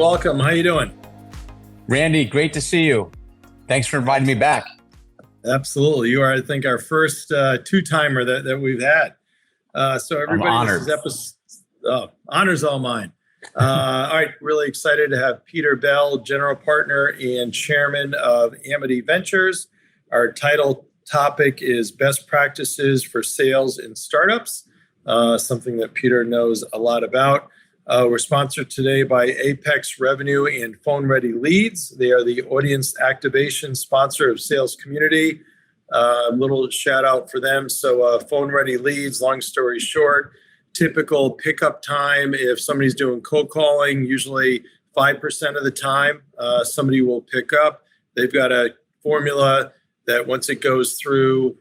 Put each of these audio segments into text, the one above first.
welcome. How you doing? Randy, great to see you. Thanks for inviting me back. Absolutely. You are, I think, our first two-timer that we've had. So everybody, this is episode, honor's all mine. All right, really excited to have Peter Bell, General Partner and Chairman of Amity Ventures. Our title topic is Best Practices for Sales in Startups, something that Peter knows a lot about. We're sponsored today by Apex Revenue and Phone Ready Leads. They are the audience activation sponsor of Sales Community. Little shout out for them. So Phone Ready Leads, long story short, typical pickup time. If somebody's doing cold calling, usually 5% of the time, somebody will pick up. They've got a formula that once it goes through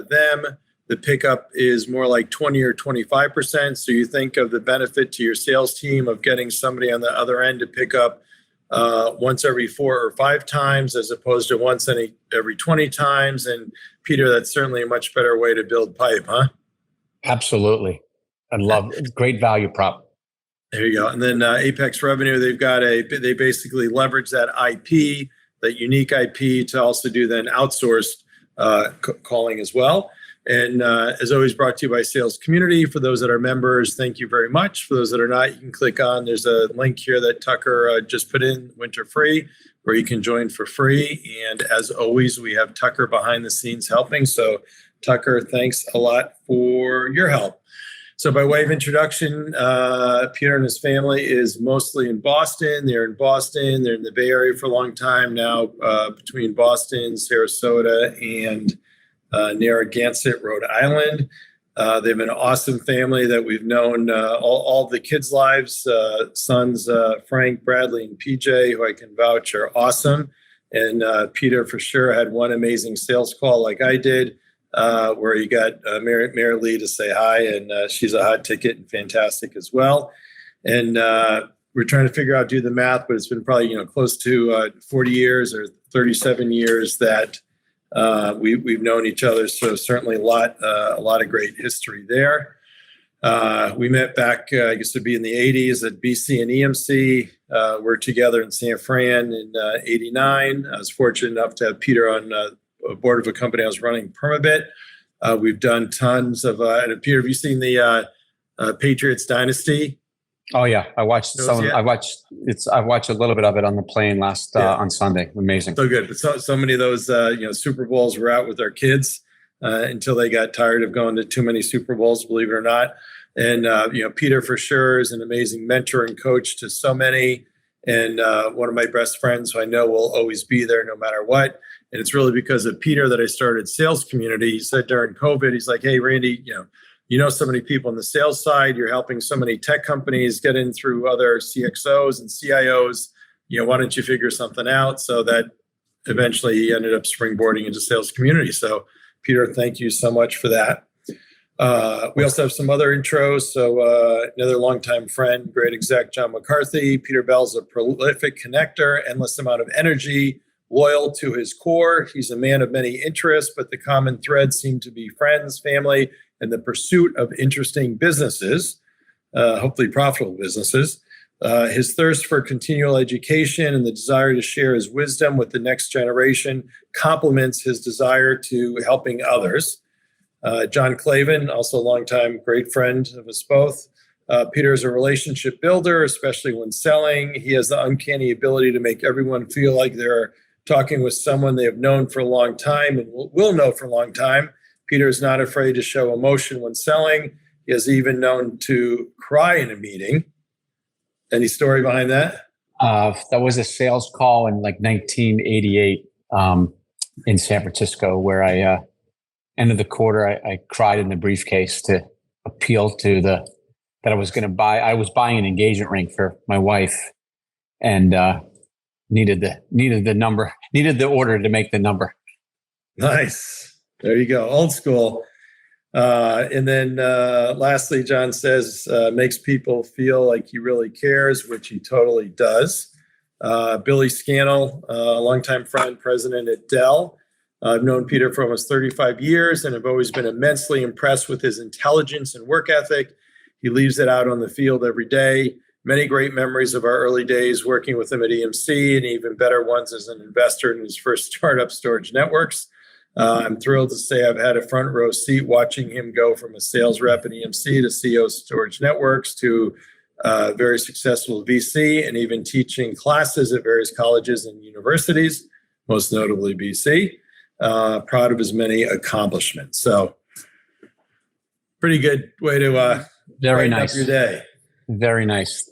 them, the pickup is more like 20 or 25%. So you think of the benefit to your sales team of getting somebody on the other end to pick up once every 4 or 5 times as opposed to once every 20 times. And Peter, that's certainly a much better way to build pipe, huh? Absolutely. I love it. Great value prop. There you go. And then Apex Revenue, they basically leverage that IP, that unique IP to also do then outsourced calling as well. And as always, brought to you by Sales Community. For those that are members, thank you very much. For those that are not, you can click on, there's a link here that Tucker just put in, Winter Free, where you can join for free. And as always, we have Tucker behind the scenes helping. So Tucker, thanks a lot for your help. So by way of introduction, Peter and his family is mostly in Boston. They're in Boston. They're in the Bay Area for a long time now, between Boston, Sarasota, and Narragansett, Rhode Island. They have an awesome family that we've known all the kids' lives. Sons Frank, Bradley, and PJ, who I can vouch are awesome. And Peter for sure had one amazing sales call like I did, where he got Mary Lee to say hi, and she's a hot ticket and fantastic as well. And we're trying to figure out, do the math, but it's been probably close to 40 years or 37 years that we've known each other, so certainly a lot of great history there. We met back, I guess it'd be in the 80s at BC and EMC. We're together in San Fran in 89. I was fortunate enough to have Peter on a board of a company I was running, Permabit. We've done tons of, and Peter, have you seen the Patriots Dynasty? Oh yeah, I watched some. I watched a little bit of it on the plane on Sunday. Amazing, so good. But so many of those Super Bowls were out with our kids until they got tired of going to too many Super Bowls, believe it or not. And Peter for sure is an amazing mentor and coach to so many, and one of my best friends who I know will always be there no matter what. And it's really because of Peter that I started Sales Community. He said during COVID, he's like, "Hey, Randy, you know so many people on the sales side. You're helping so many tech companies get in through other CXOs and CIOs. Why don't you figure something out?" So that eventually he ended up springboarding into Sales Community. So Peter, thank you so much for that. We also have some other intros. So another longtime friend, great exec, John McCarthy. Peter Bell's a prolific connector, endless amount of energy, loyal to his core. He's a man of many interests, but the common threads seem to be friends, family, and the pursuit of interesting businesses, hopefully profitable businesses. His thirst for continual education and the desire to share his wisdom with the next generation complements his desire to helping others. John Clavin, also a longtime great friend of us both. Peter is a relationship builder, especially when selling. He has the uncanny ability to make everyone feel like they're talking with someone they have known for a long time and will know for a long time. Peter is not afraid to show emotion when selling. He has even known to cry in a meeting. Any story behind that? That was a sales call in like 1988 in San Francisco, where I end of the quarter, I cried in the briefcase to appeal to that I was going to buy. I was buying an engagement ring for my wife, and needed the number, needed the order to make the number. Nice. There you go. Old school. And then lastly, John says, makes people feel like he really cares, which he totally does. Billy Scannell, a longtime friend, president at Dell. I've known Peter for almost 35 years and have always been immensely impressed with his intelligence and work ethic. He leaves it out on the field every day, many great memories of our early days working with him at EMC, and even better ones as an investor in his first startup, Storage Networks. I'm thrilled to say I've had a front row seat watching him go from a sales rep at EMC to CEO of Storage Networks to very successful VC, and even teaching classes at various colleges and universities, most notably BC. Proud of his many accomplishments. So pretty good way to very brighten nice. up your day. Very nice.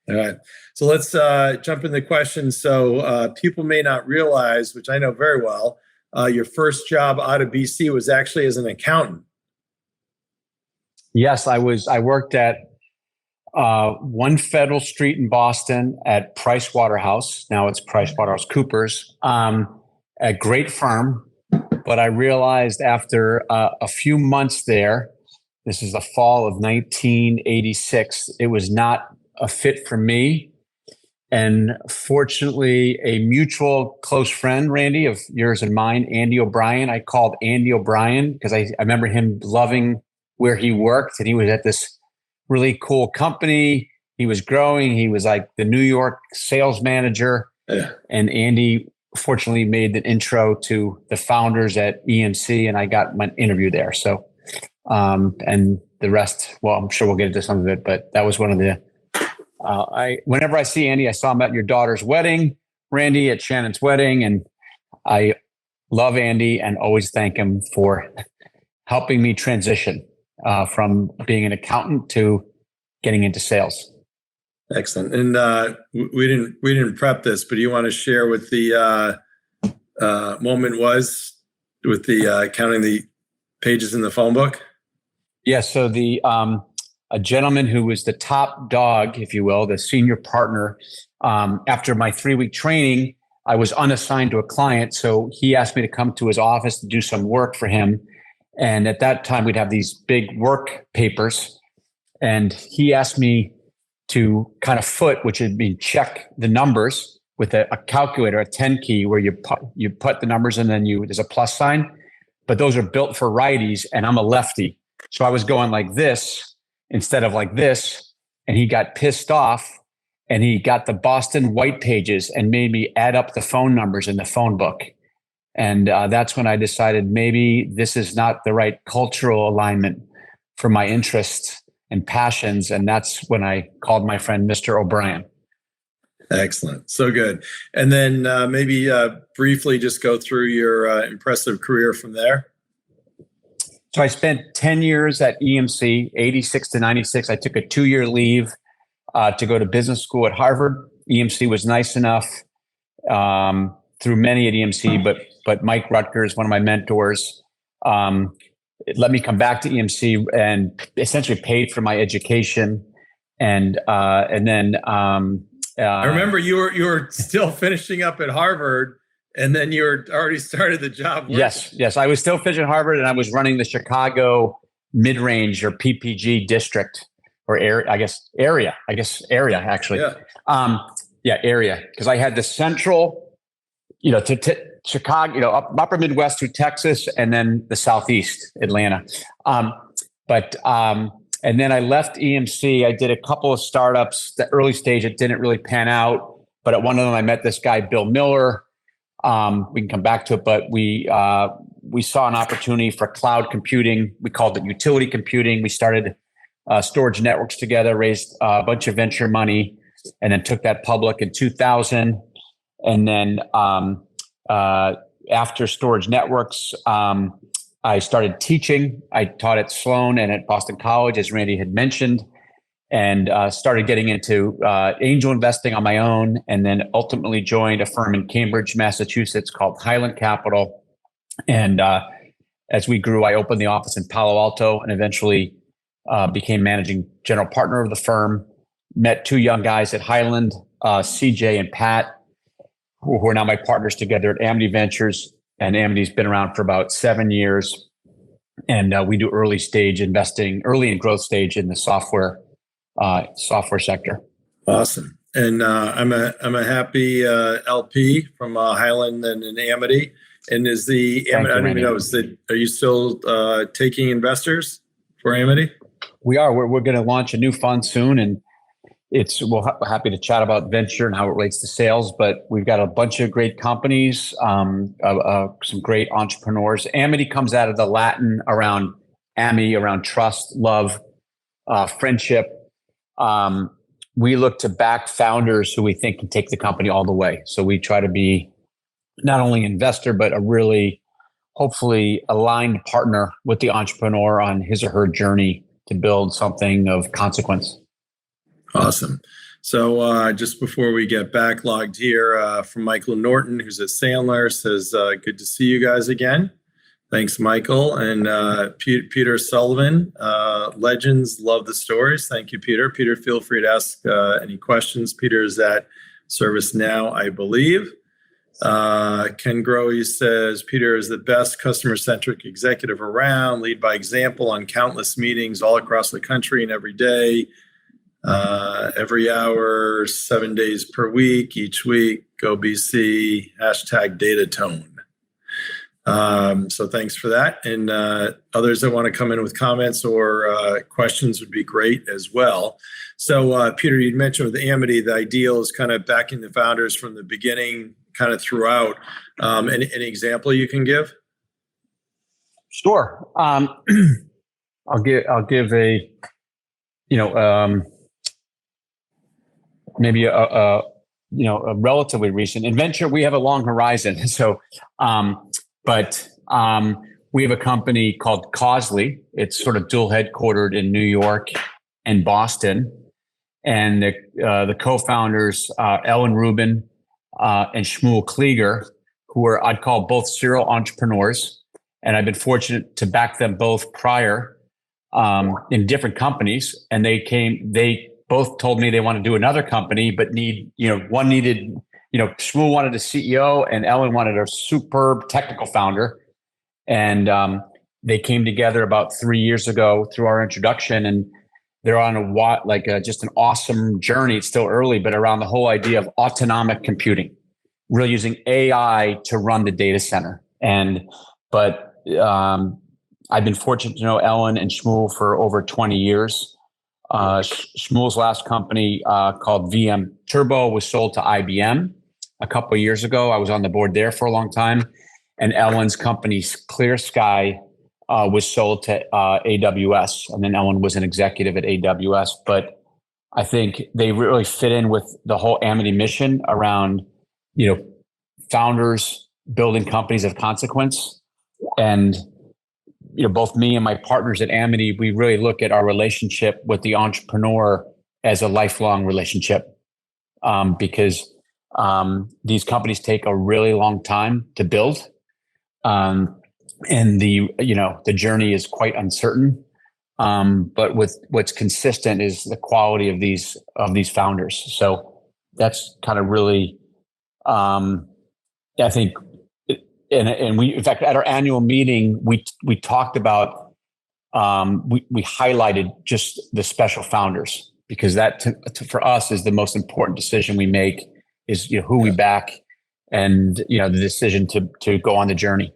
All right. So let's jump into the questions. So people may not realize, which I know very well, your first job out of BC was actually as an accountant. Yes, I worked at One Federal Street in Boston at Price Waterhouse. Now it's Price Waterhouse Coopers. A great firm, but I realized after a few months there, this is the fall of 1986, it was not a fit for me. And fortunately, a mutual close friend, Randy, of yours and mine, Andy O'Brien, I called Andy O'Brien because I remember him loving where he worked, and he was at this really cool company. He was growing. He was like the New York sales manager. Yeah. And Andy fortunately made the intro to the founders at EMC, and I got my interview there. So, and the rest, well, I'm sure we'll get into some of it, but that was one of the, whenever I see Andy, I saw him at your daughter's wedding, Randy, at Shannon's wedding. And I love Andy and always thank him for helping me transition from being an accountant to getting into sales. Excellent. And we didn't prep this, but do you want to share what the moment was with the counting the pages in the phone book? Yeah. So a gentleman who was the top dog, if you will, the senior partner, after my 3-week training, I was unassigned to a client. So he asked me to come to his office to do some work for him. And at that time, we'd have these big work papers. And he asked me to kind of foot, which would be check the numbers with a calculator, a 10 key, where you put the numbers and then there's a plus sign. But those are built for righties, and I'm a lefty. So I was going like this instead of like this. And he got pissed off, and he got the Boston white pages and made me add up the phone numbers in the phone book. And that's when I decided maybe this is not the right cultural alignment for my interests and passions. And that's when I called my friend, Mr. O'Brien. Excellent. So good. And then maybe briefly just go through your impressive career from there. So I spent 10 years at EMC, 86 to 96. I took a 2-year leave to go to business school at Harvard. EMC was nice enough through many at EMC, but Mike Rutgers, one of my mentors, let me come back to EMC and essentially paid for my education. And then I remember you were still finishing up at Harvard, and then you were already started the job working. Yes. I was still finishing Harvard, and I was running the Chicago mid-range or PPG district or area, actually. Yeah. Area. Because I had the central, to Chicago, upper Midwest to Texas, and then the Southeast, Atlanta. And then I left EMC. I did a couple of startups. The early stage, it didn't really pan out. But at one of them, I met this guy, Bill Miller. We can come back to it, but we saw an opportunity for cloud computing. We called it utility computing. We started Storage Networks together, raised a bunch of venture money, and then took that public in 2000. And then after Storage Networks, I started teaching. I taught at Sloan and at Boston College, as Randy had mentioned, and started getting into angel investing on my own, and then ultimately joined a firm in Cambridge, Massachusetts called Highland Capital. And as we grew, I opened the office in Palo Alto and eventually became managing general partner of the firm. Met 2 young guys at Highland, CJ and Pat, who are now my partners together at Amity Ventures. And Amity's been around for about 7 years. And we do early stage investing, early and growth stage in the software sector. Awesome. And I'm a happy LP from Highland and in Amity. And is the Amity, I don't even know, are you still taking investors for Amity? We are. We're going to launch a new fund soon. And we're happy to chat about venture and how it relates to sales, but we've got a bunch of great companies, some great entrepreneurs. Amity comes out of the Latin around ami, around trust, love, friendship. We look to back founders who we think can take the company all the way. So we try to be not only an investor, but a really, hopefully, aligned partner with the entrepreneur on his or her journey to build something of consequence. Awesome. So just before we get backlogged here, from Michael Norton, who's at Sandler, says, good to see you guys again. Thanks, Michael. And Peter Sullivan, legends, love the stories. Thank you, Peter. Peter, feel free to ask any questions. Peter is at ServiceNow, I believe. Ken Grohe says, Peter is the best customer-centric executive around, lead by example on countless meetings all across the country and every day. Every hour, 7 days per week, each week, go BC, #data tone. So thanks for that. And others that want to come in with comments or questions would be great as well. So Peter, you'd mentioned with Amity, the ideal is kind of backing the founders from the beginning, kind of throughout. Any example you can give? Sure. I'll give a, maybe a relatively recent. In venture, we have a long horizon. So, we have a company called Causley. It's sort of dual headquartered in New York and Boston. And the co-founders, Ellen Rubin and Shmuel Klieger, who are, I'd call both serial entrepreneurs. And I've been fortunate to back them both prior in different companies. And they both told me they want to do another company, but one needed, Shmuel wanted a CEO and Ellen wanted a superb technical founder. And they came together about 3 years ago through our introduction, and they're on just an awesome journey. It's still early, but around the whole idea of autonomic computing, really using AI to run the data center. But I've been fortunate to know Ellen and Shmuel for over 20 years. Shmuel's last company called VM Turbo was sold to IBM a couple of years ago. I was on the board there for a long time. And Ellen's company, Clear Sky, was sold to AWS. And then Ellen was an executive at AWS. But I think they really fit in with the whole Amity mission around, founders building companies of consequence. And both me and my partners at Amity, we really look at our relationship with the entrepreneur as a lifelong relationship, because these companies take a really long time to build, and the journey is quite uncertain. But what's consistent is the quality of these founders. So that's kind of really, I think. And we, in fact, at our annual meeting, we talked about, we highlighted just the special founders, because that for us is the most important decision we make, is who we back, and the decision to go on the journey.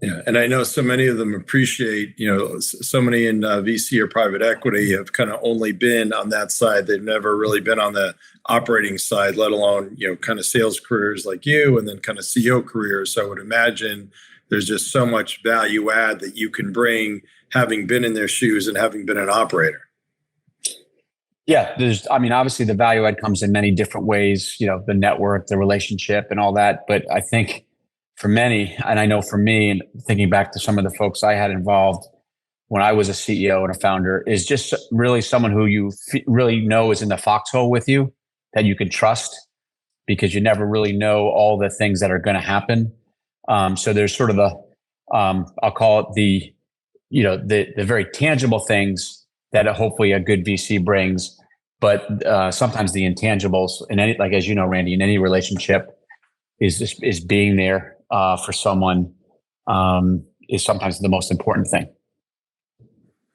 Yeah, and I know so many of them appreciate, so many in VC or private equity have kind of only been on that side. They've never really been on the operating side, let alone, kind of sales careers like you, and then kind of CEO careers. So I would imagine there's just so much value add that you can bring, having been in their shoes and having been an operator. Yeah, obviously the value add comes in many different ways, the network, the relationship, and all that. But I think for many, and I know for me, and thinking back to some of the folks I had involved when I was a CEO and a founder, is just really someone who you really know is in the foxhole with you, that you can trust, because you never really know all the things that are going to happen. So there's sort of I'll call it the very tangible things that hopefully a good VC brings, but sometimes the intangibles, and as you know, Randy, in any relationship, is being there for someone is sometimes the most important thing.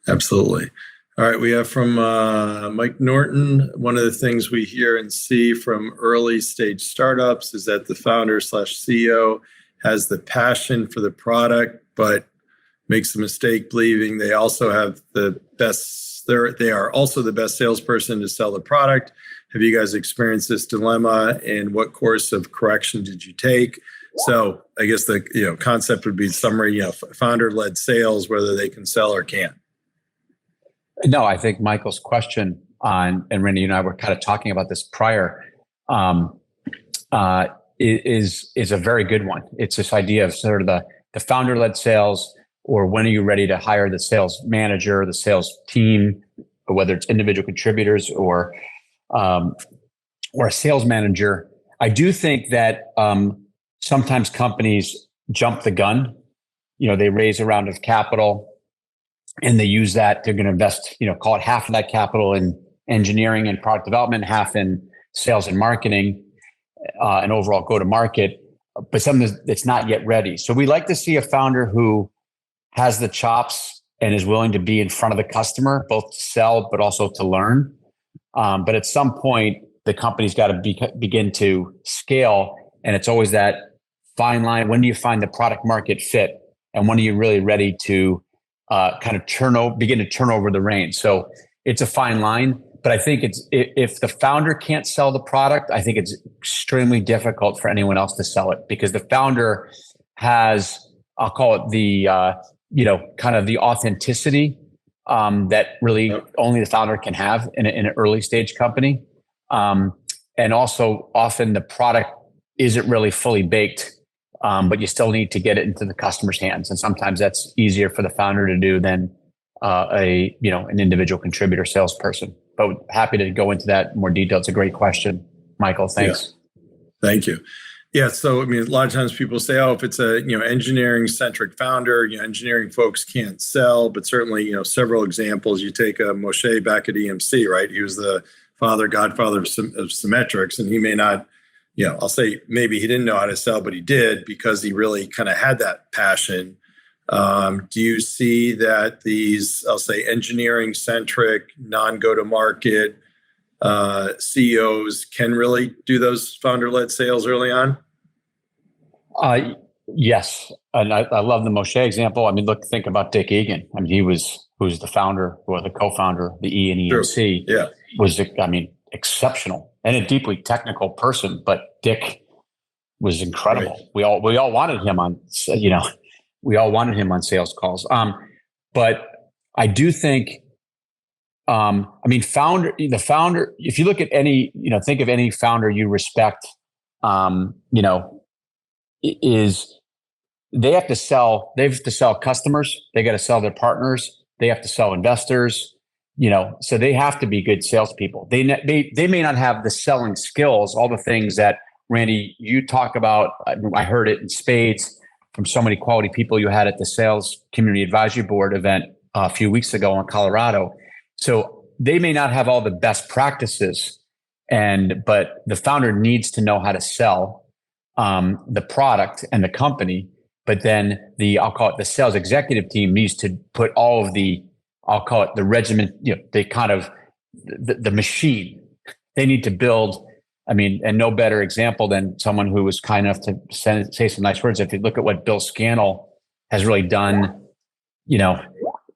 Absolutely. All right. We have from Mike Norton. One of the things we hear and see from early stage startups is that the founder/CEO has the passion for the product, but makes the mistake believing they also have the best they are also the best salesperson to sell the product. Have you guys experienced this dilemma, and what course of correction did you take? So I guess the concept would be summary, founder-led sales, whether they can sell or can't. No, I think Michael's question and Randy and I were kind of talking about this prior, is a very good one. It's this idea of sort of the founder-led sales, or when are you ready to hire the sales manager, the sales team, or whether it's individual contributors or a sales manager. I do think that sometimes companies jump the gun. They raise a round of capital and they use that. They're going to invest, call it half of that capital in engineering and product development, half in sales and marketing, and overall go to market, but something that's not yet ready. So we like to see a founder who has the chops and is willing to be in front of the customer, both to sell, but also to learn. But at some point, the company's got to begin to scale. And it's always that fine line. When do you find the product market fit? And when are you really ready to kind of begin to turn over the reins? So it's a fine line. But I think if the founder can't sell the product, I think it's extremely difficult for anyone else to sell it, because the founder has, I'll call it the, kind of the authenticity that really only the founder can have in an early stage company. And also often the product isn't really fully baked, but you still need to get it into the customer's hands. And sometimes that's easier for the founder to do than an individual contributor salesperson. But happy to go into that in more detail. It's a great question, Michael. Thanks. Yeah. Thank you. Yeah. So, a lot of times people say, if it's a, engineering centric founder, engineering folks can't sell, but certainly, several examples. You take Moshe back at EMC, right? He was the godfather of Symmetrics, and he may not, I'll say maybe he didn't know how to sell, but he did, because he really kind of had that passion. Do you see that these, I'll say, engineering centric, non-go-to-market CEOs can really do those founder-led sales early on? Yes. And I love the Moshe example. Think about Dick Egan. who's the founder or the co-founder, the E and EMC, was, exceptional and a deeply technical person, but Dick was incredible. Right. We all wanted him on, we all wanted him on sales calls. But I do think, the founder, if you look at any, think of any founder you respect, is they have to sell customers. They got to sell their partners. They have to sell investors, so they have to be good salespeople. They may not have the selling skills, all the things that Randy, you talk about. I heard it in spades from so many quality people you had at the Sales Community Advisory Board event a few weeks ago in Colorado. So they may not have all the best practices, but the founder needs to know how to sell the product and the company. But then I'll call it the sales executive team needs to put all of I'll call it the regiment, they kind of the machine. They need to build. And no better example than someone who was kind enough to say some nice words. If you look at what Bill Scannell has really done,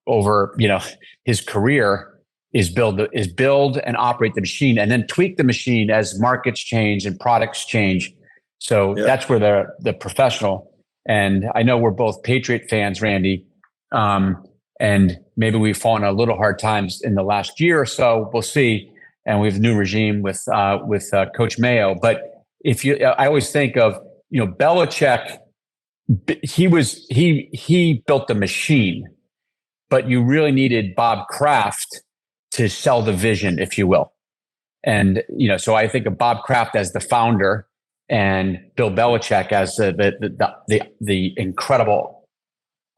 over his career, is build and operate the machine, and then tweak the machine as markets change and products change. So that's where the professional. And I know we're both Patriot fans, Randy, and maybe we've fallen a little hard times in the last year or so. We'll see. And we have a new regime with Coach Mayo. But I always think of Belichick. He built the machine, but you really needed Bob Kraft to sell the vision, if you will. And so I think of Bob Kraft as the founder, and Bill Belichick as the incredible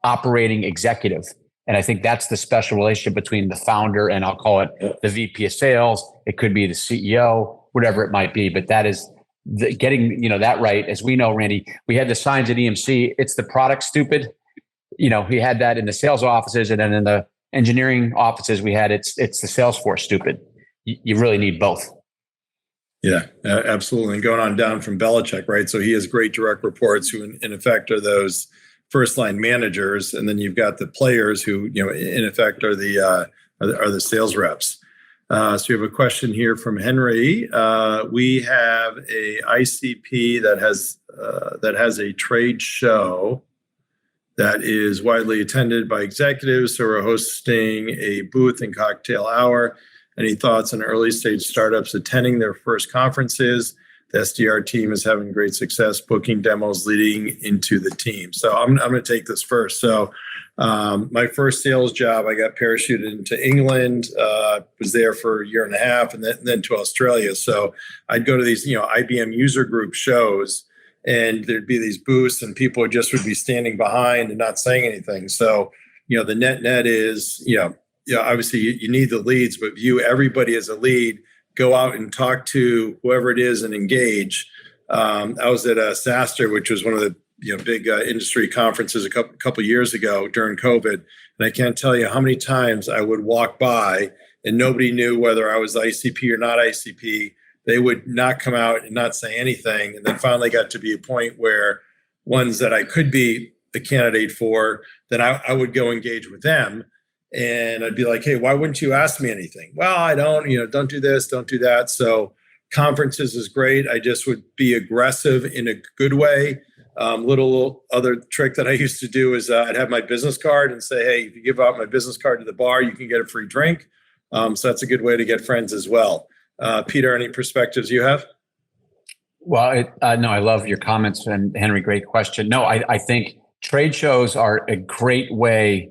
operating executive. And I think that's the special relationship between the founder and I'll call it the VP of sales. It could be the CEO, whatever it might be. But that is getting that right. As we know, Randy, we had the signs at EMC. It's the product, stupid. We had that in the sales offices, and then in the engineering offices, we had it's the Salesforce, stupid. You really need both. Yeah, absolutely. And going on down from Belichick, right? So he has great direct reports who in effect are those first line managers. And then you've got the players who, in effect are the are the sales reps. So we have a question here from Henry. We have a ICP that has a trade show that is widely attended by executives. So we're hosting a booth and cocktail hour. Any thoughts on early stage startups attending their first conferences? The SDR team is having great success booking demos leading into the team. So I'm going to take this first. So my first sales job, I got parachuted into England, was there for a year and a half, and then to Australia. So I'd go to these, IBM user group shows, and there'd be these booths, and people just would be standing behind and not saying anything. So, the net is, obviously you need the leads, but view everybody as a lead. Go out and talk to whoever it is and engage. I was at SaaStr, which was one of the big industry conferences a couple years ago during COVID, and I can't tell you how many times I would walk by and nobody knew whether I was ICP or not ICP. They would not come out and not say anything, and then finally got to be a point where ones that I could be a candidate for, then I would go engage with them. And I'd be like, hey, why wouldn't you ask me anything? Well, I don't, don't do this, don't do that. So conferences is great. I just would be aggressive in a good way. Little other trick that I used to do is I'd have my business card and say, hey, if you give out my business card to the bar, you can get a free drink. So that's a good way to get friends as well. Peter, any perspectives you have? Well, no, I love your comments, and Henry, great question. No, I think trade shows are a great way,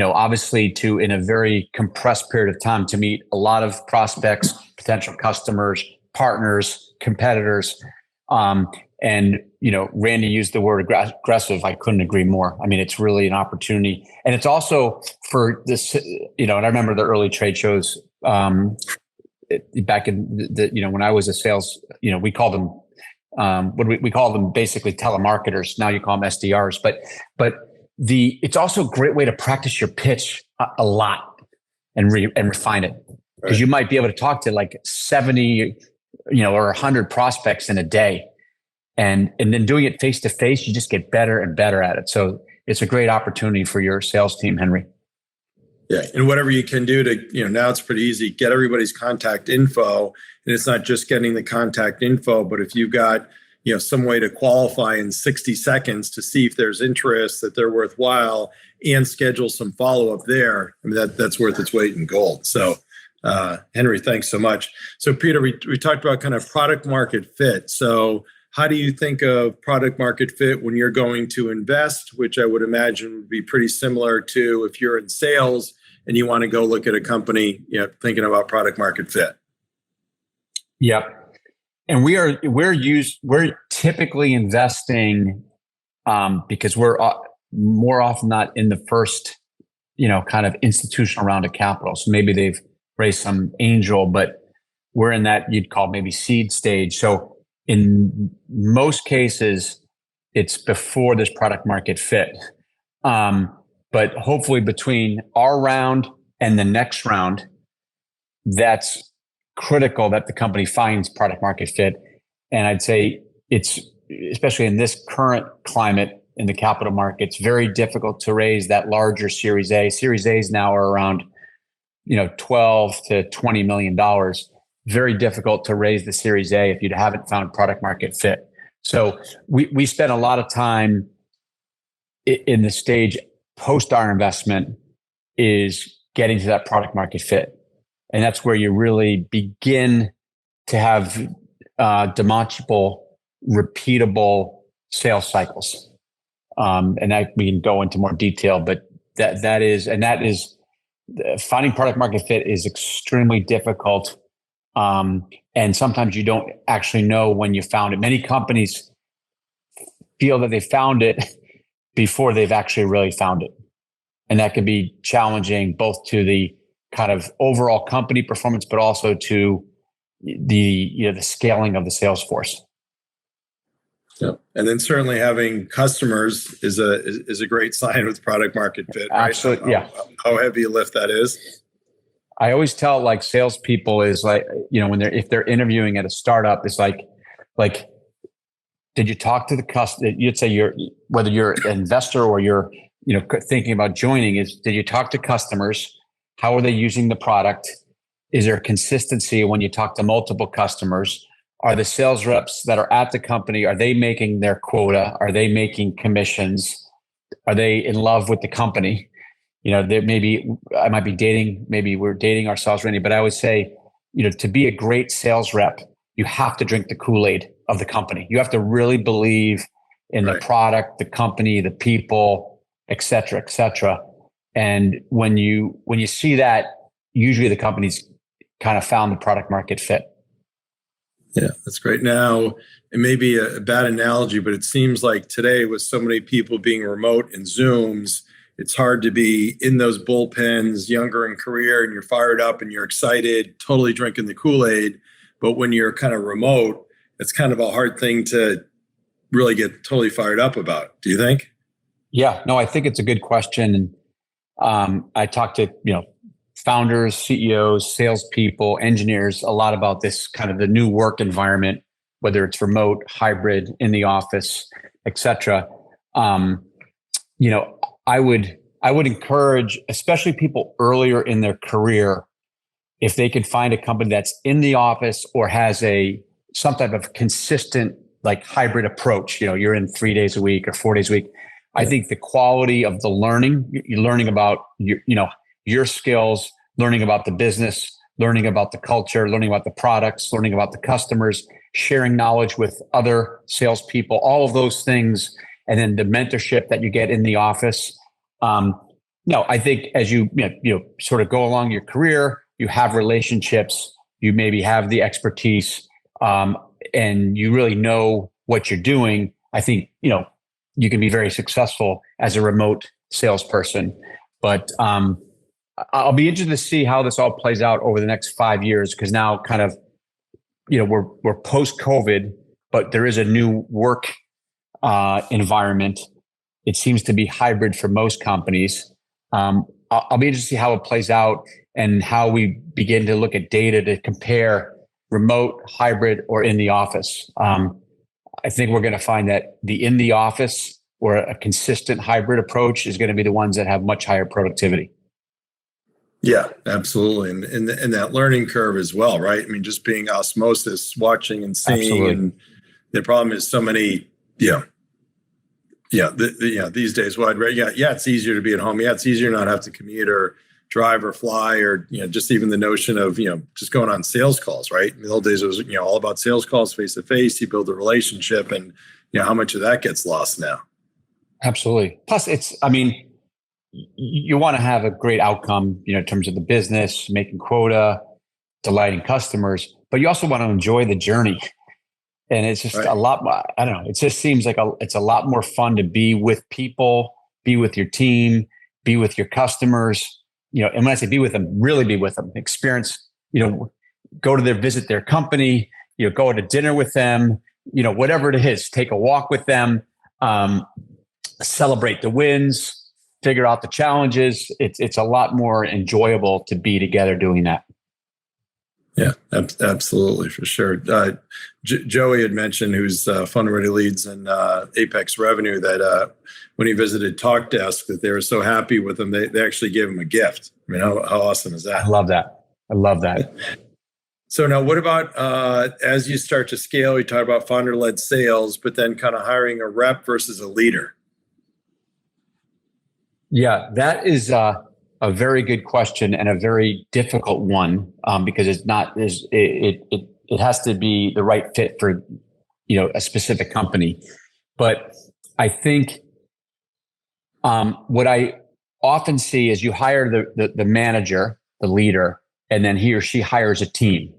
obviously to, in a very compressed period of time, to meet a lot of prospects, potential customers, partners, competitors. And, Randy used the word aggressive. I couldn't agree more. I mean, it's really an opportunity. And it's also for this, and I remember the early trade shows back in the, when I was a sales, we called them, we call them basically telemarketers. Now you call them SDRs, but it's also a great way to practice your pitch a lot and refine it, because you might be able to talk to like 70, or 100 prospects in a day. And then doing it face to face, you just get better and better at it. So it's a great opportunity for your sales team, Henry. Yeah. And whatever you can do to, now it's pretty easy. Get everybody's contact info. And it's not just getting the contact info, but if you've got, some way to qualify in 60 seconds to see if there's interest, that they're worthwhile, and schedule some follow-up there, I mean, that's worth its weight in gold. So, Henry, thanks so much. So Peter, we talked about kind of product market fit. So how do you think of product market fit when you're going to invest, which I would imagine would be pretty similar to if you're in sales and you want to go look at a company, thinking about product market fit? Yep. And we're typically investing because we're more often not in the first, kind of institutional round of capital. So maybe they've raised some angel, but we're in that you'd call maybe seed stage. So in most cases, it's before this product market fit. But hopefully between our round and the next round, that's critical that the company finds product market fit. And I'd say it's, especially in this current climate in the capital markets, very difficult to raise that larger Series A. Series A's now are around, $12 to $20 million. Very difficult to raise the Series A if you haven't found product market fit. So we spent a lot of time in the stage post our investment is getting to that product market fit. And that's where you really begin to have demonstrable, repeatable sales cycles. And that we can go into more detail, but that is finding product market fit is extremely difficult. And sometimes you don't actually know when you found it. Many companies feel that they found it before they've actually really found it. And that can be challenging both to the kind of overall company performance, but also to the scaling of the sales force. Yeah. And then certainly having customers is a great sign with product market fit. Right? Absolutely. Yeah. How heavy a lift that is. I always tell like salespeople is like, if they're interviewing at a startup, it's like, did you talk to the customer? You'd say whether you're an investor or you're, thinking about joining, did you talk to customers? How are they using the product? Is there consistency when you talk to multiple customers? Are the sales reps that are at the company, are they making their quota? Are they making commissions? Are they in love with the company? There maybe I might be dating, maybe we're dating ourselves, Randy, but I would say, to be a great sales rep, you have to drink the Kool-Aid of the company. You have to really believe in the product, the company, the people, et cetera, et cetera. And when you see that, usually the company's kind of found the product market fit. Yeah, that's great. Now, it may be a bad analogy, but it seems like today with so many people being remote and Zooms, it's hard to be in those bullpens, younger in career, and you're fired up and you're excited, totally drinking the Kool-Aid. But when you're kind of remote, it's kind of a hard thing to really get totally fired up about. Do you think? Yeah, no, I think it's a good question. I talk to, founders, CEOs, salespeople, engineers, a lot about this kind of the new work environment, whether it's remote, hybrid, in the office, et cetera. I would encourage, especially people earlier in their career, if they can find a company that's in the office or has some type of consistent like hybrid approach. You're in 3 days a week or 4 days a week. I think the quality of the learning, you're learning about your skills, learning about the business, learning about the culture, learning about the products, learning about the customers, sharing knowledge with other salespeople, all of those things, and then the mentorship that you get in the office. I think as you sort of go along your career, you have relationships, you maybe have the expertise, and you really know what you're doing. I think you can be very successful as a remote salesperson. But I'll be interested to see how this all plays out over the next 5 years, because now kind of, we're post-COVID, but there is a new work environment. It seems to be hybrid for most companies. I'll be interested to see how it plays out and how we begin to look at data to compare remote, hybrid, or in the office. I think we're going to find that the in the office or a consistent hybrid approach is going to be the ones that have much higher productivity. Yeah, absolutely. And that learning curve as well, right? I mean, just being osmosis, watching and seeing. Absolutely. And the problem is so many, these days, it's easier to be at home. Yeah, it's easier not have to commute or drive or fly or, just even the notion of, just going on sales calls, right? In the old days, it was, all about sales calls face to face. You build a relationship and, how much of that gets lost now. Absolutely. Plus, you want to have a great outcome, in terms of the business, making quota, delighting customers, but you also want to enjoy the journey. And it's just a lot, I don't know, it just seems like it's a lot more fun to be with people, be with your team, be with your customers, and when I say be with them, really be with them, experience, go to visit their company, go to dinner with them, whatever it is, take a walk with them, celebrate the wins, figure out the challenges. It's a lot more enjoyable to be together doing that. Yeah, absolutely, for sure. Joey had mentioned, who's Fund Ready Leads and Apex Revenue, that when he visited TalkDesk, that they were so happy with him, they actually gave him a gift. I mean, how awesome is that? I love that. So now what about as you start to scale, you talk about founder-led sales, but then kind of hiring a rep versus a leader? Yeah, that is a very good question and a very difficult one, because it has to be the right fit for a specific company. But I think what I often see is you hire the manager, the leader, and then he or she hires a team.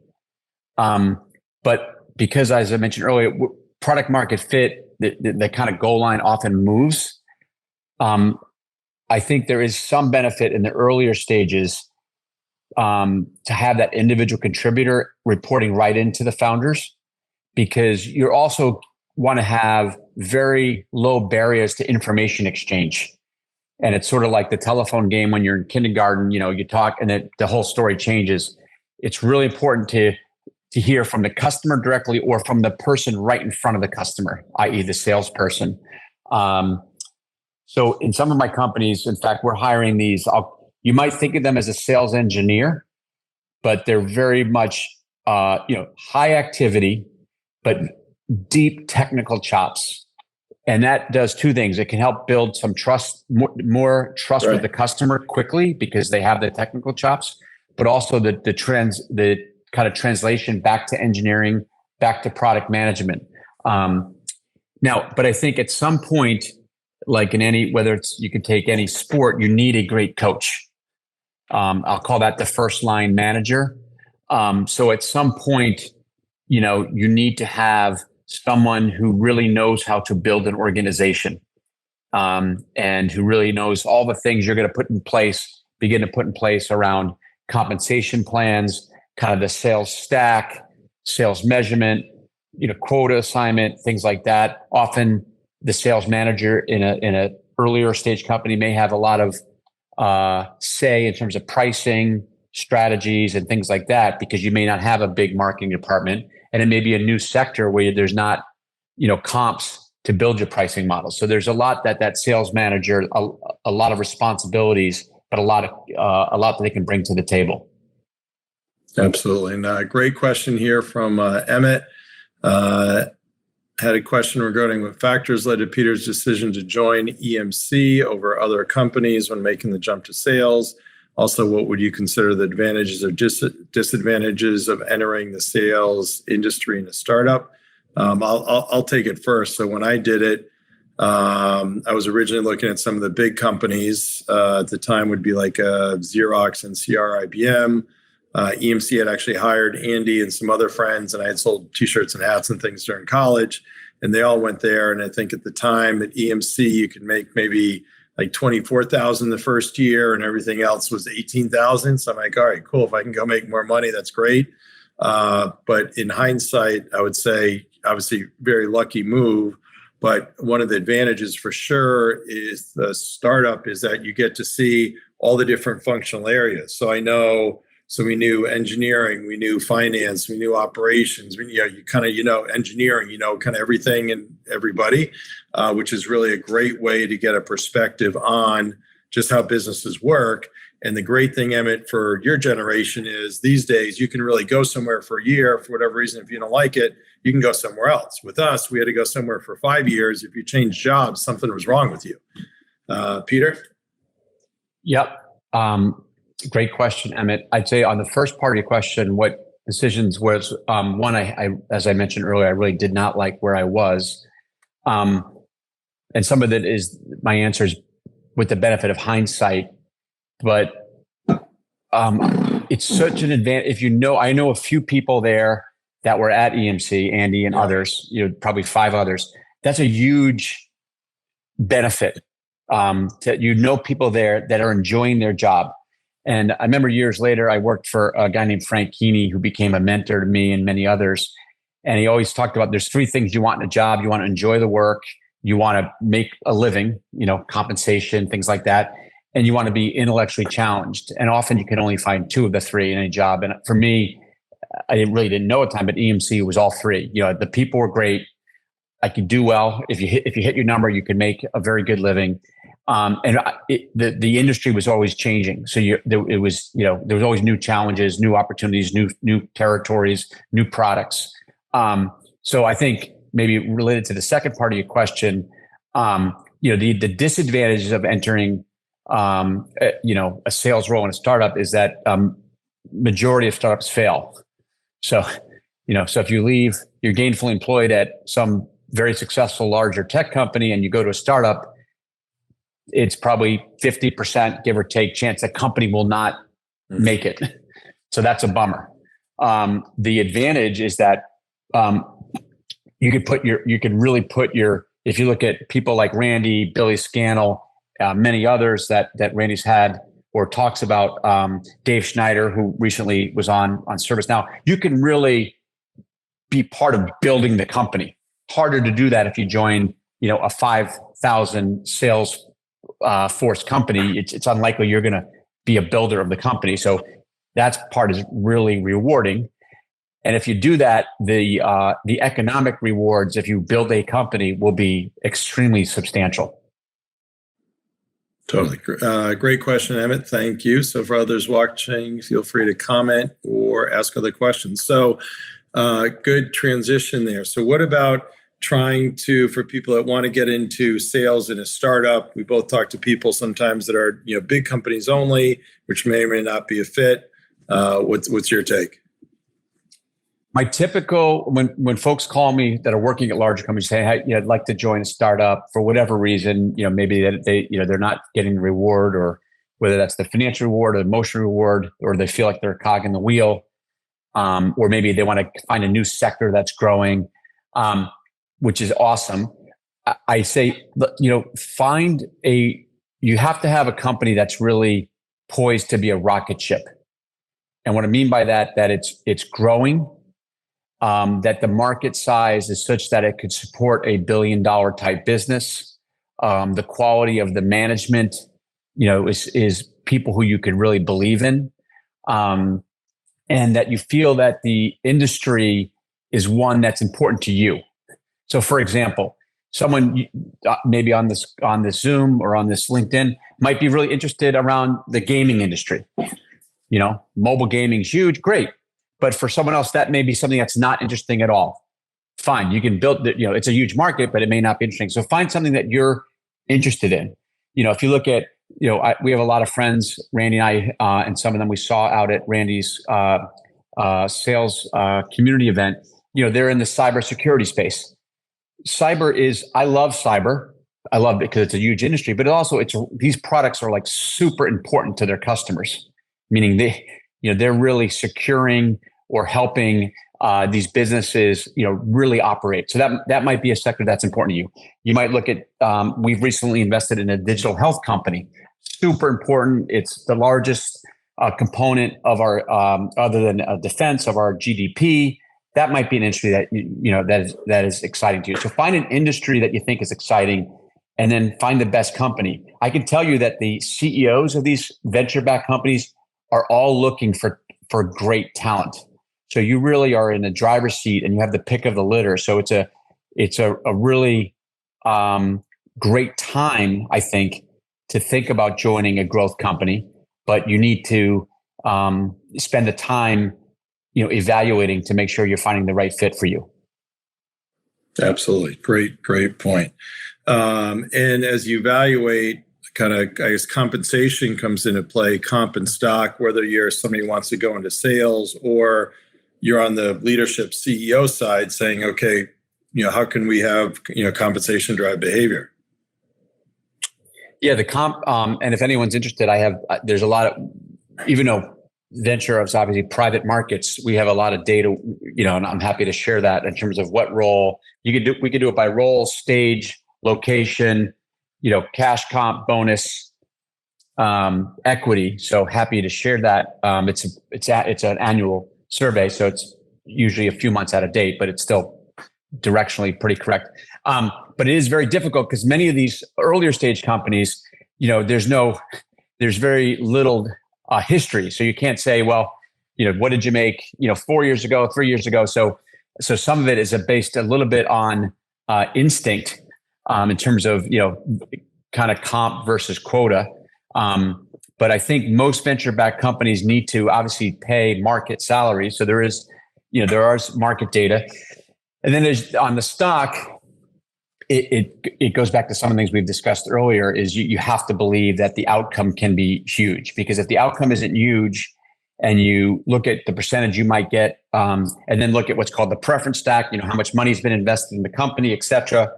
But because, as I mentioned earlier, product market fit, the kind of goal line often moves. I think there is some benefit in the earlier stages to have that individual contributor reporting right into the founders, because you also want to have very low barriers to information exchange. And it's sort of like the telephone game when you're in kindergarten, you talk and the whole story changes. It's really important to hear from the customer directly or from the person right in front of the customer, i.e. the salesperson. So in some of my companies, in fact, we're hiring these, you might think of them as a sales engineer, but they're very much, high activity, but deep technical chops. And that does two things. It can help build some trust, more trust with the customer quickly because they have the technical chops, but also the kind of translation back to engineering, back to product management. Now, but I think at some point, like in any, whether it's, you could take any sport, you need a great coach. I'll call that the first line manager. So at some point, you need to have someone who really knows how to build an organization, and who really knows all the things you're going to begin to put in place around compensation plans, kind of the sales stack, sales measurement, quota assignment, things like that. Often the sales manager in a earlier stage company may have a lot of say in terms of pricing strategies and things like that, because you may not have a big marketing department, and it may be a new sector where there's not, comps to build your pricing model. So there's a lot that sales manager, a lot of responsibilities, but a lot that they can bring to the table. Absolutely. And great question here from Emmett. Had a question regarding what factors led to Peter's decision to join EMC over other companies when making the jump to sales. Also, what would you consider the advantages or disadvantages of entering the sales industry in a startup? I'll take it first. So when I did it, I was originally looking at some of the big companies. At the time would be like Xerox, NCR, IBM. EMC had actually hired Andy and some other friends, and I had sold t-shirts and hats and things during college, and they all went there. And I think at the time at EMC, you could make maybe like 24,000 the first year, and everything else was 18,000. So I'm like, all right, cool. If I can go make more money, that's great. But in hindsight, I would say, obviously, very lucky move. But one of the advantages for sure is the startup is that you get to see all the different functional areas. So we knew engineering, we knew finance, we knew operations. You kind of, engineering, kind of everything and everybody, which is really a great way to get a perspective on just how businesses work. And the great thing, Emmett, for your generation is these days you can really go somewhere for a year. For whatever reason, if you don't like it, you can go somewhere else. With us, we had to go somewhere for 5 years. If you changed jobs, something was wrong with you. Peter? Yep. Great question, Emmett. I'd say on the first part of your question, what decisions was, one, I as I mentioned earlier, I really did not like where I was. And some of it is my answers with the benefit of hindsight, but it's such an advantage. I know a few people there that were at EMC, Andy and others, probably 5 others. That's a huge benefit. People there that are enjoying their job. And I remember years later, I worked for a guy named Frank Keeney, who became a mentor to me and many others. And he always talked about there's 3 things you want in a job. You want to enjoy the work. You want to make a living, compensation, things like that. And you want to be intellectually challenged. And often you can only find 2 of the 3 in a job. And for me, I didn't know at the time, but EMC was all 3. The people were great. I could do well. If you hit your number, you could make a very good living. The industry was always changing. So there was always new challenges, new opportunities, new territories, new products. So I think maybe related to the second part of your question, the disadvantages of entering, a sales role in a startup is that majority of startups fail. So if you leave, you're gainfully employed at some very successful larger tech company and you go to a startup, it's probably 50%, give or take, chance that company will not make it. So that's a bummer. The advantage is that you can really put your, if you look at people like Randy, Billy Scannell, many others that Randy's had or talks about, Dave Schneider, who recently was on ServiceNow, you can really be part of building the company. Harder to do that if you join, a 5,000 sales force company. It's unlikely you're going to be a builder of the company. So that part is really rewarding. And if you do that, the economic rewards, if you build a company, will be extremely substantial. Totally. Great question, Emmett. Thank you. So for others watching, feel free to comment or ask other questions. So good transition there. So what about trying to, for people that want to get into sales in a startup? We both talk to people sometimes that are, big companies only, which may or may not be a fit. What's your take? My typical, when folks call me that are working at larger companies, say, hey, I'd like to join a startup for whatever reason, maybe that they're not getting the reward, or whether that's the financial reward or the emotional reward, or they feel like they're a cog in the wheel, or maybe they want to find a new sector that's growing, which is awesome. I say, you have to have a company that's really poised to be a rocket ship. And what I mean by that it's growing, that the market size is such that it could support $1 billion type business. The quality of the management, is people who you can really believe in. And that you feel that the industry is one that's important to you. So for example, someone maybe on this Zoom or on this LinkedIn might be really interested around the gaming industry. Mobile gaming is huge, great. But for someone else, that may be something that's not interesting at all. Fine, you can build it. It's a huge market, but it may not be interesting. So find something that you're interested in. If you look at, we have a lot of friends, Randy and I, and some of them we saw out at Randy's sales community event. They're in the cybersecurity space. I love cyber. I love it because it's a huge industry, but these products are like super important to their customers, meaning they're really securing or helping these businesses, really operate. So that might be a sector that's important to you. You might look at, we've recently invested in a digital health company. Super important. It's the largest component of our, other than defense, of our GDP. That might be an industry that that is exciting to you. So find an industry that you think is exciting, and then find the best company. I can tell you that the CEOs of these venture-backed companies are all looking for great talent. So you really are in the driver's seat, and you have the pick of the litter. So it's a really great time, I think, to think about joining a growth company. But you need to spend the time, evaluating to make sure you're finding the right fit for you. Absolutely, great point. And as you evaluate, kind of, I guess, compensation comes into play, comp and stock, whether you're somebody who wants to go into sales or you're on the leadership CEO side saying, okay, how can we have, compensation drive behavior? Yeah, the comp, and if anyone's interested, there's a lot of, even though venture is obviously private markets, we have a lot of data, and I'm happy to share that in terms of what role we could do it by role, stage, location, cash comp, bonus, equity. So happy to share that. It's an annual survey, so it's usually a few months out of date, but it's still directionally pretty correct. But it is very difficult because many of these earlier stage companies, there's very little history. So you can't say, well, what did you make, 4 years ago, 3 years ago? So some of it is based a little bit on instinct, in terms of, kind of comp versus quota. But I think most venture-backed companies need to obviously pay market salaries. So there is market data. And then there's on the stock, it goes back to some of the things we've discussed earlier, is you have to believe that the outcome can be huge. Because if the outcome isn't huge, and you look at the percentage you might get, and then look at what's called the preference stack, how much money has been invested in the company, et cetera.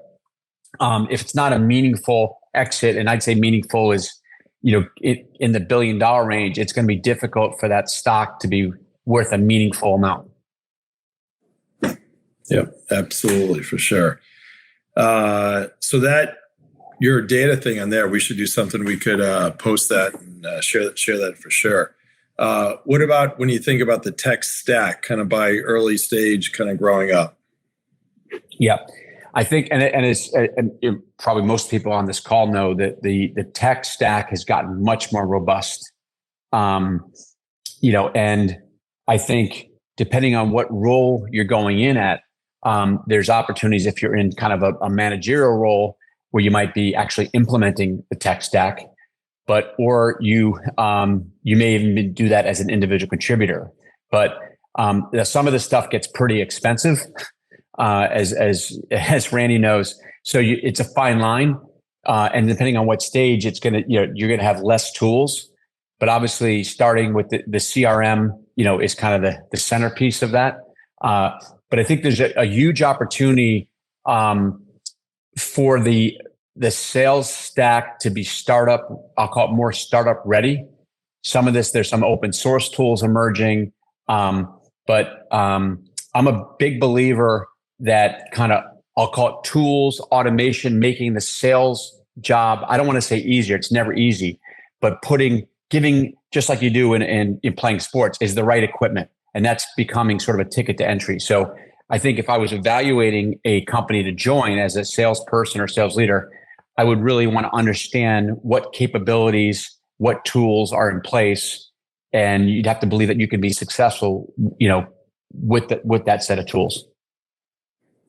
If it's not a meaningful exit, and I'd say meaningful is, in the $1 billion range, it's going to be difficult for that stock to be worth a meaningful amount. Yep, absolutely, for sure. So that your data thing on there, we should do something. We could post that and share that for sure. What about when you think about the tech stack, kind of by early stage, kind of growing up? Yeah, I think, and probably most people on this call know that the tech stack has gotten much more robust. And I think depending on what role you're going in at, there's opportunities if you're in kind of a managerial role where you might be actually implementing the tech stack. or you may even do that as an individual contributor. But some of this stuff gets pretty expensive, as Randy knows. So it's a fine line, and depending on what stage, you're gonna have less tools. But obviously, starting with the CRM, is kind of the centerpiece of that. But I think there's a huge opportunity for the sales stack to be startup. I'll call it more startup ready. Some of this, there's some open source tools emerging, but I'm a big believer that kind of, I'll call it tools, automation, making the sales job, I don't want to say easier, it's never easy, but giving, just like you do in playing sports, is the right equipment. And that's becoming sort of a ticket to entry. So I think if I was evaluating a company to join as a salesperson or sales leader, I would really want to understand what capabilities, what tools are in place. And you'd have to believe that you can be successful, with that set of tools.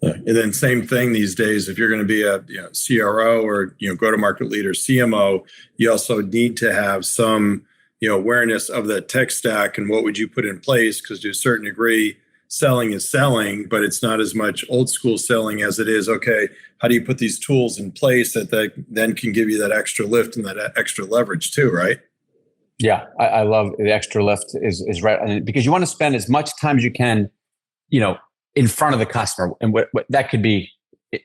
And then same thing these days, if you're going to be a CRO or go-to-market leader, CMO, you also need to have some awareness of the tech stack and what would you put in place, because to a certain degree, selling is selling, but it's not as much old school selling as it is, okay, how do you put these tools in place that then can give you that extra lift and that extra leverage too, right? Yeah, I love the extra lift is right, because you want to spend as much time as you can, in front of the customer. And what that could be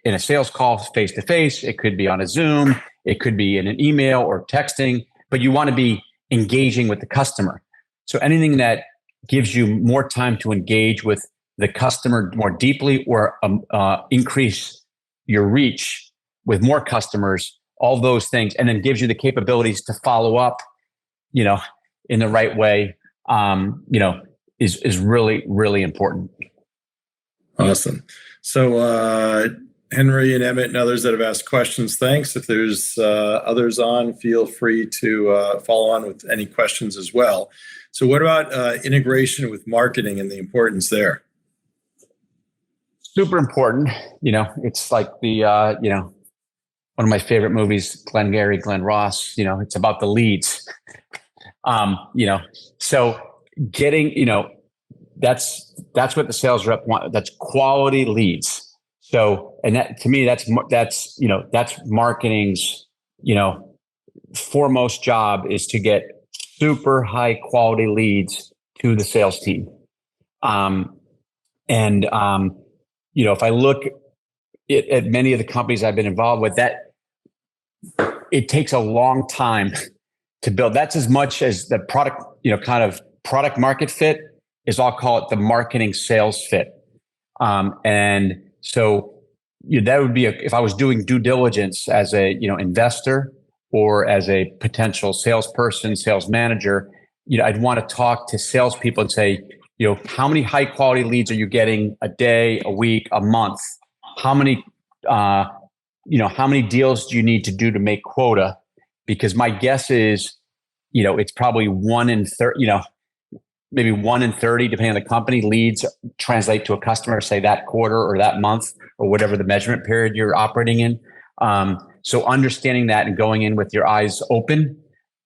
in a sales call face to face, it could be on a Zoom, it could be in an email or texting, but you want to be engaging with the customer. So anything that gives you more time to engage with the customer more deeply, or increase your reach with more customers, all those things, and then gives you the capabilities to follow up, in the right way, is really, really important. Awesome. So Henry and Emmett and others that have asked questions, thanks. If there's others on, feel free to follow on with any questions as well. So what about integration with marketing and the importance there? Super important. It's like the, one of my favorite movies, Glengarry Glen Ross, it's about the leads. So getting, that's what the sales rep want. That's quality leads. So, and that, to me, that's marketing's, foremost job, is to get super high quality leads to the sales team. If I look at many of the companies I've been involved with, that it takes a long time to build. That's as much as the product, kind of product market fit, is, I'll call it the marketing sales fit. And so that would be if I was doing due diligence as a, investor or as a potential salesperson, sales manager, I'd want to talk to salespeople and say, how many high quality leads are you getting a day, a week, a month? How many deals do you need to do to make quota? Because my guess is, it's probably 1 in 30, maybe 1 in 30, depending on the company, leads translate to a customer, say that quarter or that month or whatever the measurement period you're operating in. So understanding that and going in with your eyes open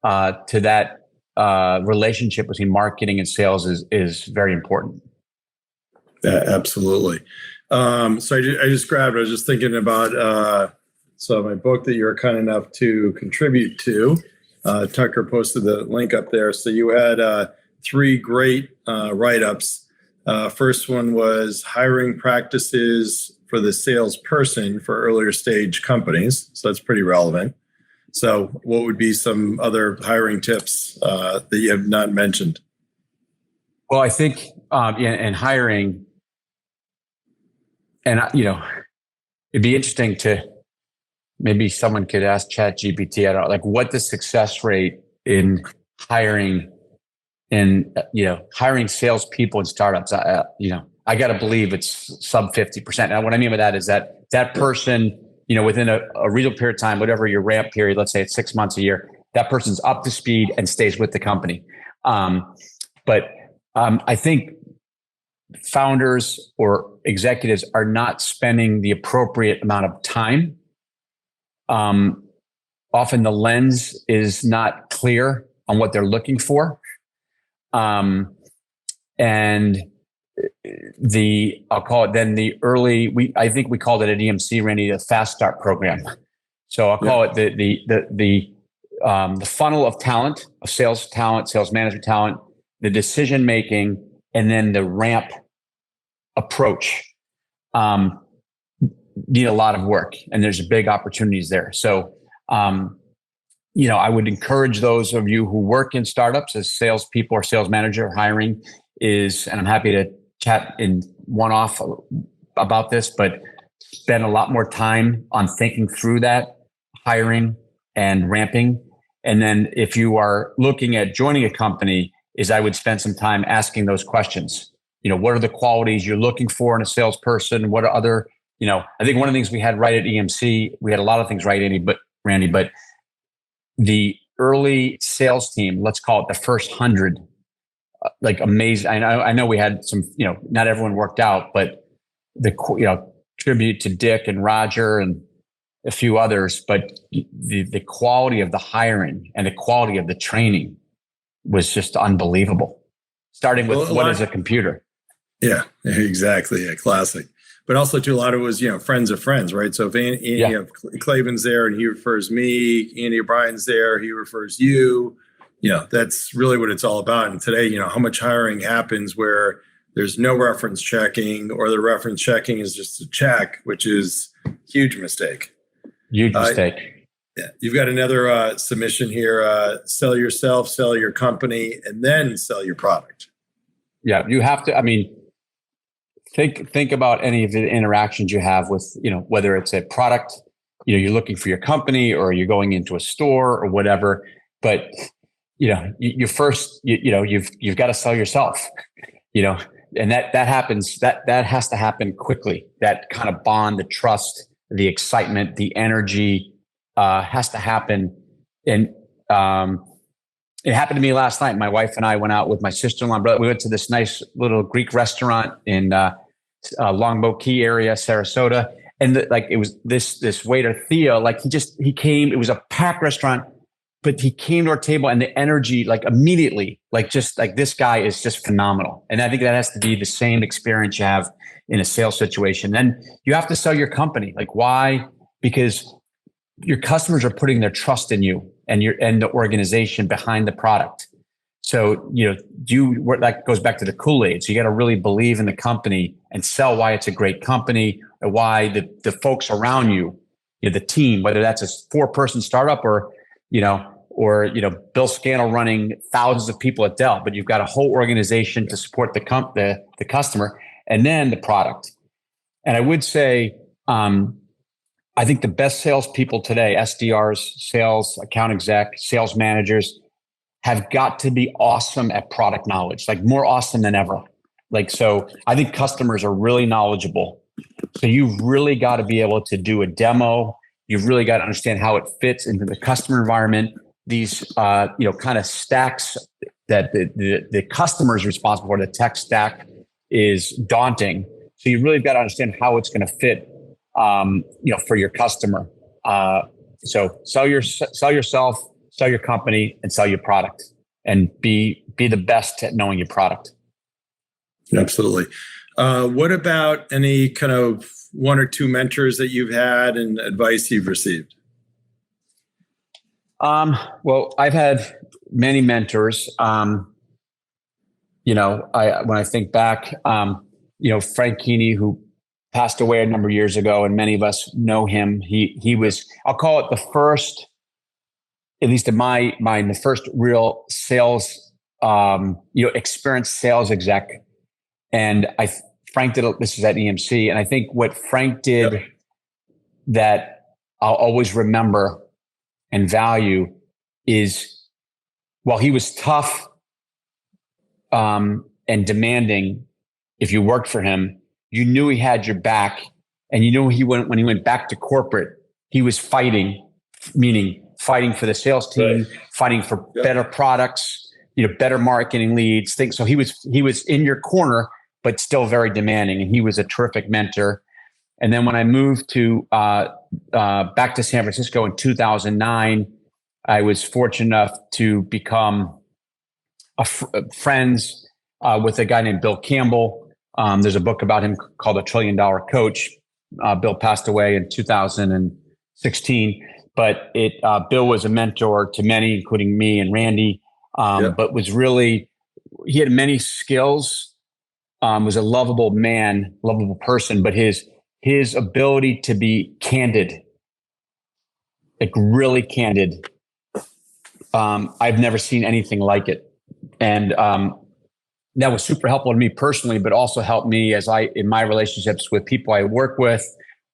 to that relationship between marketing and sales is very important. Yeah, absolutely. So I just grabbed, I was just thinking about, so my book that you were kind enough to contribute to, Tucker posted the link up there. So you had 3 great write-ups. First one was hiring practices for the salesperson for earlier stage companies. So that's pretty relevant. So what would be some other hiring tips that you have not mentioned? Well, I think in hiring, and it'd be interesting to, maybe someone could ask ChatGPT, I don't know, like, what the success rate in hiring hiring salespeople in startups. I got to believe it's sub 50%. And what I mean by that is that person, within a reasonable period of time, whatever your ramp period, let's say it's 6 months, a year, that person's up to speed and stays with the company. But I think founders or executives are not spending the appropriate amount of time often the lens is not clear on what they're looking for. And I'll call it then the early, I think we called it at EMC, Randy, a fast start program. So I'll call it the funnel of talent, of sales talent, sales management talent, the decision making, and then the ramp approach. Need a lot of work, and there's big opportunities there. So, I would encourage those of you who work in startups as salespeople or sales manager hiring and I'm happy to chat in one-off about this, but spend a lot more time on thinking through that hiring and ramping. And then if you are looking at joining a company, I would spend some time asking those questions. What are the qualities you're looking for in a salesperson? What are other, I think one of the things we had right at EMC, we had a lot of things right, Randy, but the early sales team, let's call it the first 100, like amazing. I know we had some, not everyone worked out, but tribute to Dick and Roger and a few others, but the quality of the hiring and the quality of the training was just unbelievable. Starting with what is a computer? Yeah, exactly. Yeah, classic. But also too, a lot of it was, friends of friends, right? So if Andy Clavin's there and he refers me, Andy O'Brien's there, he refers you, that's really what it's all about. And today, how much hiring happens where there's no reference checking, or the reference checking is just a check, which is a huge mistake. Huge mistake. Yeah. You've got another submission here, sell yourself, sell your company, and then sell your product. Yeah, you have to, think about any of the interactions you have with, whether it's a product, you're looking for your company or you're going into a store or whatever, but you first, you've got to sell yourself, and that happens, that has to happen quickly. That kind of bond, the trust, the excitement, the energy has to happen. And it happened to me last night. My wife and I went out with my sister-in-law and brother. We went to this nice little Greek restaurant in Longboat Key area, Sarasota. And it was this waiter, Theo, he came, it was a packed restaurant, but he came to our table and the energy, immediately, this guy is just phenomenal. And I think that has to be the same experience you have in a sales situation. Then you have to sell your company. Why? Because your customers are putting their trust in you and the organization behind the product. So, that goes back to the Kool-Aid. So you got to really believe in the company and sell why it's a great company, or why the folks around you, the team, whether that's a 4-person startup or Bill Scannell running thousands of people at Dell, but you've got a whole organization to support the customer, and then the product. And I would say, I think the best salespeople today, SDRs, sales, account exec, sales managers, have got to be awesome at product knowledge, more awesome than ever. So I think customers are really knowledgeable. So you've really got to be able to do a demo. You've really got to understand how it fits into the customer environment. These, kind of stacks that the customer is responsible for, the tech stack is daunting. So you really got to understand how it's going to fit, for your customer. So sell yourself, sell your company, and sell your product, and be the best at knowing your product. Absolutely. What about any kind of 1 or 2 mentors that you've had and advice you've received? Well, I've had many mentors. When I think back, Frank Keeney, who passed away a number of years ago, and many of us know him. He was, I'll call it the first, at least in my mind, the first real sales, experienced sales exec. And Frank did, this is at EMC. And I think what Frank did that I'll always remember and value is, while he was tough and demanding, if you worked for him, you knew he had your back, and you knew when he went back to corporate, he was fighting, meaning fighting for the sales team, fighting for better products, better marketing leads, things. So he was in your corner, but still very demanding, and he was a terrific mentor. And then when I moved to back to San Francisco in 2009. I was fortunate enough to become friends with a guy named Bill Campbell. There's a book about him called A $1 Trillion Coach. Bill passed away in 2016, but Bill was a mentor to many, including me and Randy, but was really, he had many skills, was a lovable man, lovable person, but his ability to be candid, like really candid, I've never seen anything like it. And that was super helpful to me personally, but also helped me in my relationships with people I work with,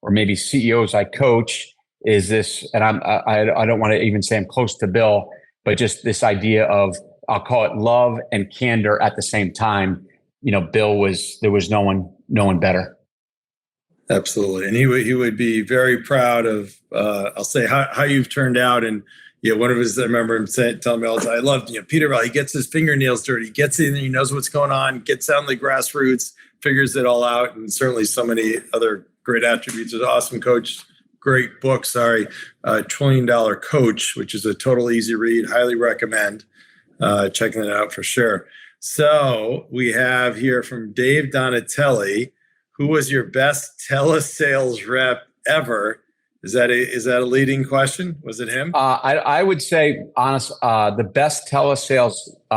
or maybe CEOs I coach. Is this, and I don't want to even say I'm close to Bill, but just this idea of, I'll call it love and candor at the same time. Bill there was no one better. Absolutely, and he would be very proud of. I'll say how you've turned out. And one of his, I remember him telling me all the time, I love, Peter Bell, he gets his fingernails dirty, he gets in, he knows what's going on, gets down the grassroots, figures it all out, and certainly so many other great attributes. An awesome coach, great book, $1 Trillion Coach, which is a total easy read, highly recommend checking it out for sure. So we have here from Dave Donatelli, who was your best telesales rep ever? Is that a leading question? Was it him? I would say, honest, the best telesales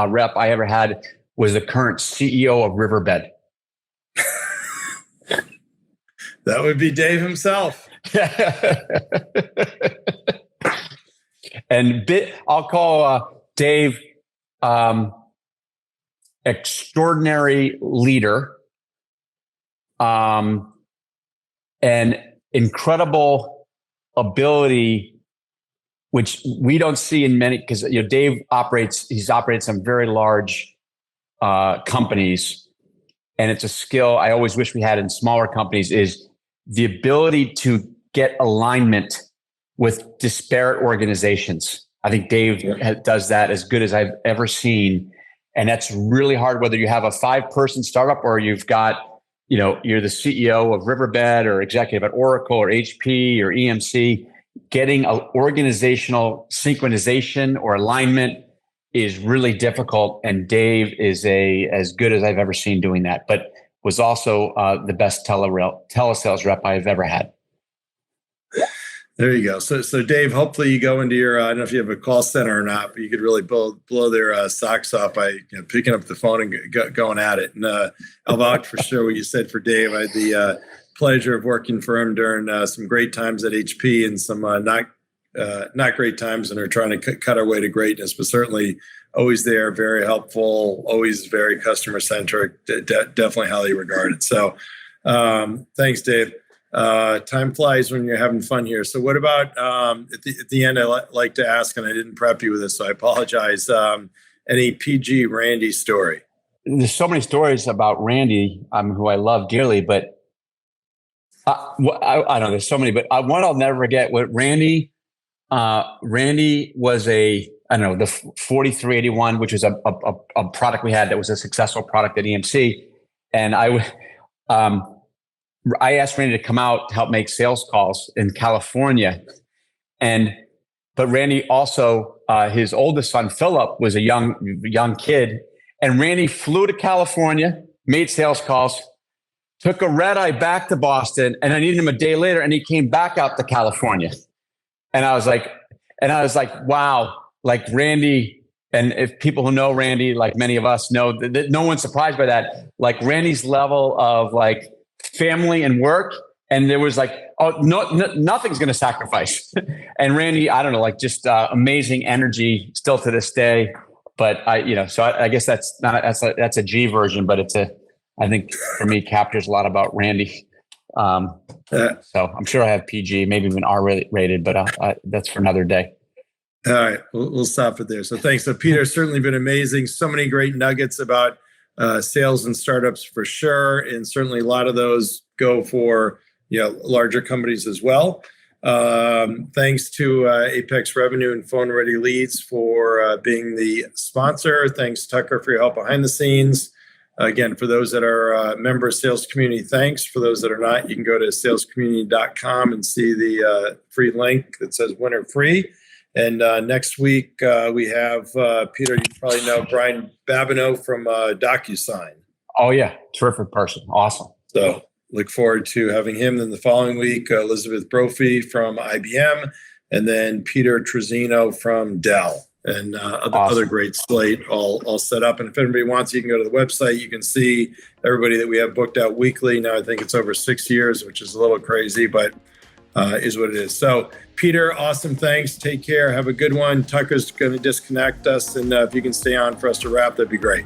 rep I ever had was the current CEO of Riverbed. That would be Dave himself. And I'll call Dave extraordinary leader, and incredible ability, which we don't see in many, because Dave he's operated some very large companies, and it's a skill I always wish we had in smaller companies, is the ability to get alignment with disparate organizations. I think Dave does that as good as I've ever seen, and that's really hard, whether you have a 5-person startup or you've got, you're the CEO of Riverbed or executive at Oracle or HP or EMC. Getting an organizational synchronization or alignment is really difficult. And Dave is as good as I've ever seen doing that, but was also the best telesales rep I've ever had. There you go. So Dave, hopefully you go into your, I don't know if you have a call center or not, but you could really blow their socks off by picking up the phone and going at it. And I'll vouch for sure what you said for Dave. I had the pleasure of working for him during some great times at HP and some not great times, and are trying to cut our way to greatness, but certainly always there, very helpful, always very customer centric, definitely highly regarded. So thanks, Dave. Time flies when you're having fun here. So what about at the end, I like to ask, and I didn't prep you with this, so I apologize. Any PG Randy story? There's so many stories about Randy, who I love dearly, but I know there's so many, but one I'll never forget. What Randy was the 4381, which was a product we had that was a successful product at EMC, and I asked Randy to come out to help make sales calls in California. But Randy also, his oldest son, Philip, was a young kid. And Randy flew to California, made sales calls, took a red eye back to Boston, and I needed him a day later, and he came back out to California. And I was like, wow, like Randy, and if people who know Randy, like many of us know, that no one's surprised by that. Like Randy's level of like family and work, and there was like, nothing's going to sacrifice. And Randy, I don't know, like just amazing energy still to this day. But so I guess that's a G version, but I think for me captures a lot about Randy. So I'm sure I have PG, maybe even R rated, but that's for another day. All right, we'll stop it there. So thanks. So Peter, certainly been amazing. So many great nuggets about sales and startups for sure, and certainly a lot of those go for larger companies as well. Thanks to Apex Revenue and Phone Ready Leads for being the sponsor. Thanks, Tucker, for your help behind the scenes. Again, for those that are members of Sales Community, thanks. For those that are not, you can go to salescommunity.com and see the free link that says winner free. And next week, we have, Peter, you probably know Brian Babineau from DocuSign. Oh, yeah. Terrific person. Awesome. So look forward to having him. Then the following week, Elizabeth Brophy from IBM, and then Peter Trezino from Dell. And Awesome. Other great slate all set up. And if anybody wants, you can go to the website. You can see everybody that we have booked out weekly. Now I think it's over 6 years, which is a little crazy, but is what it is. So Peter, awesome. Thanks. Take care. Have a good one. Tucker's going to disconnect us. And if you can stay on for us to wrap, that'd be great.